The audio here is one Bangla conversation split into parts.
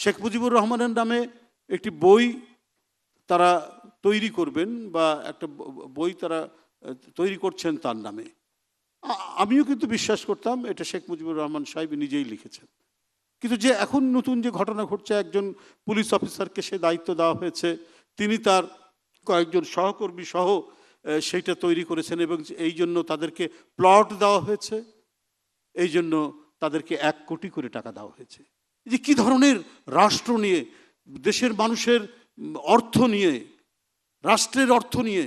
শেখ মুজিবুর রহমানের নামে একটি বই তারা তৈরি করবেন বা একটা বই তারা তৈরি করছেন তার নামে। আমিও কিন্তু বিশ্বাস করতাম এটা শেখ মুজিবুর রহমান সাহেব নিজেই লিখেছেন। কিন্তু যে এখন নতুন যে ঘটনা ঘটছে, একজন পুলিশ অফিসারকে সে দায়িত্ব দেওয়া হয়েছে, তিনি তার কয়েকজন সহকর্মী সহ সেইটা তৈরি করেছেন এবং এই জন্য তাদেরকে প্লট দেওয়া হয়েছে, এই জন্য তাদেরকে 1 কোটি করে টাকা দেওয়া হয়েছে। যে কি ধরনের রাষ্ট্র নিয়ে, দেশের মানুষের অর্থ নিয়ে, রাষ্ট্রের অর্থ নিয়ে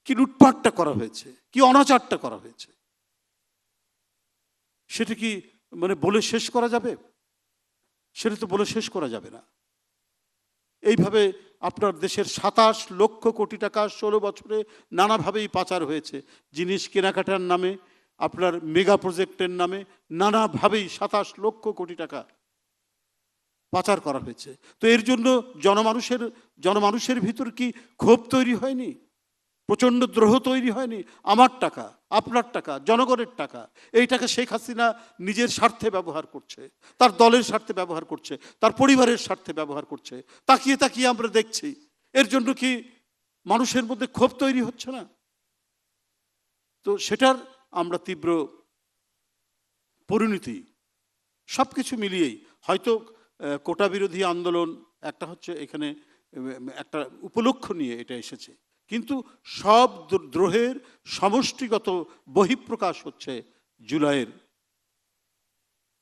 কি লুটপাটটা করা হয়েছে, কি অনাচারটা করা হয়েছে, সেটা কি মানে বলে শেষ করা যাবে? সেটা তো বলে শেষ করা যাবে না। এইভাবে আপনার দেশের 27 লক্ষ কোটি টাকা 16 বছরে নানাভাবেই পাচার হয়েছে। জিনিস কেনাকাটার নামে, আপনার মেগা প্রজেক্টের নামে নানাভাবেই 27 লক্ষ কোটি টাকা পাচার করা হয়েছে। তো এর জন্য জনমানুষের ভিতর কি ক্ষোভ তৈরি হয়নি? প্রচণ্ড দ্রোহ তৈরি হয়নি? আমার টাকা, আপনার টাকা, জনগণের টাকা, এই টাকা শেখ হাসিনা নিজের স্বার্থে ব্যবহার করছে, তার দলের স্বার্থে ব্যবহার করছে, তার পরিবারের স্বার্থে ব্যবহার করছে। তাকিয়ে তাকিয়ে আমরা দেখছি। এর জন্য কি মানুষের মধ্যে ক্ষোভ তৈরি হচ্ছে না? তো সেটার আমরা তীব্র পরিণতি সব কিছু মিলিয়েই হয়তো কোটা বিরোধী আন্দোলন একটা হচ্ছে, এখানে একটা উপলক্ষ নিয়ে এটা এসেছে, কিন্তু সব দ্রোহের সমষ্টিগত বহিঃপ্রকাশ হচ্ছে জুলাইয়ের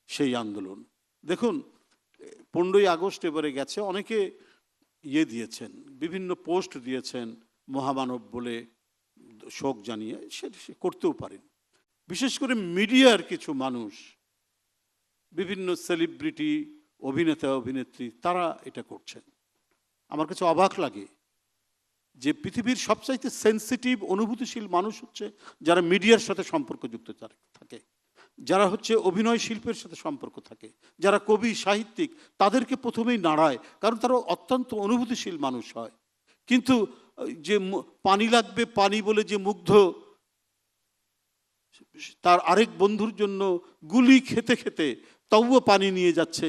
সেই আন্দোলন। দেখুন 15ই আগস্ট এবারে গেছে, অনেকে দিয়েছেন, বিভিন্ন পোস্ট দিয়েছেন মহামানব বলে শোক জানিয়ে, সেটা করতেও পারেন। বিশেষ করে মিডিয়ার কিছু মানুষ, বিভিন্ন সেলিব্রিটি, অভিনেতা অভিনেত্রী, তারা এটা করছেন। আমার কাছে অবাক লাগে যে পৃথিবীর সবচাইতে সেন্সিটিভ অনুভূতিশীল মানুষ হচ্ছে যারা মিডিয়ার সাথে সম্পর্কযুক্ত থাকে, যারা হচ্ছে অভিনয় শিল্পের সাথে সম্পর্ক থাকে, যারা কবি সাহিত্যিক, তাদেরকে প্রথমেই নাড়ায়, কারণ তারা অত্যন্ত অনুভূতিশীল মানুষ হয়। কিন্তু যে পানি লাগবে পানি বলে যে মুগ্ধ, তার আরেক বন্ধুর জন্য গুলি খেতে খেতে তবুও পানি নিয়ে যাচ্ছে,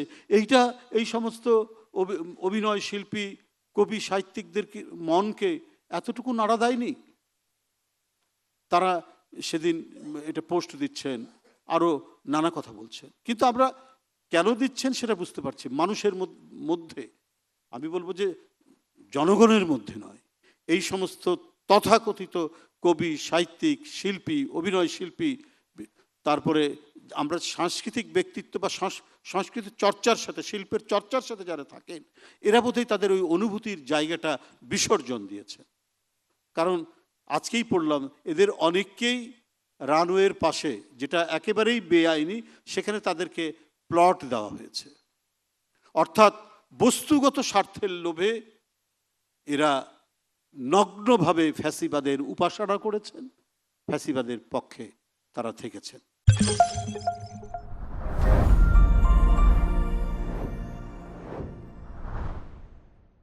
এই সমস্ত অভিনয় শিল্পী, কবি সাহিত্যিকদের মনকে এতটুকু নাড়া দেয়নি? তারা সেদিন এটা পোস্ট দিচ্ছেন, আরও নানা কথা বলছেন, কিন্তু আমরা কেন দিচ্ছেন সেটা বুঝতে পারছি। মানুষের মধ্যে, আমি বলবো যে জনগণের মধ্যে নয়, এই সমস্ত তথাকথিত কবি সাহিত্যিক শিল্পী অভিনয় শিল্পী, তারপরে আমরা সাংস্কৃতিক ব্যক্তিত্ব বা সংস্কৃতির চর্চার সাথে, শিল্পের চর্চার সাথে যারা থাকেন, এরা বোধহয় তাদের ওই অনুভূতির জায়গাটা বিসর্জন দিয়েছে। কারণ আজকেই পড়লাম এদের অনেককেই রানওয়ের পাশে, যেটা একেবারেই বেআইনি, সেখানে তাদেরকে প্লট দেওয়া হয়েছে। অর্থাৎ বস্তুগত স্বার্থের লোভে এরা নগ্নভাবে ফ্যাসিবাদের উপাসনা করেছেন, ফ্যাসিবাদের পক্ষে তারা থেকেছেন।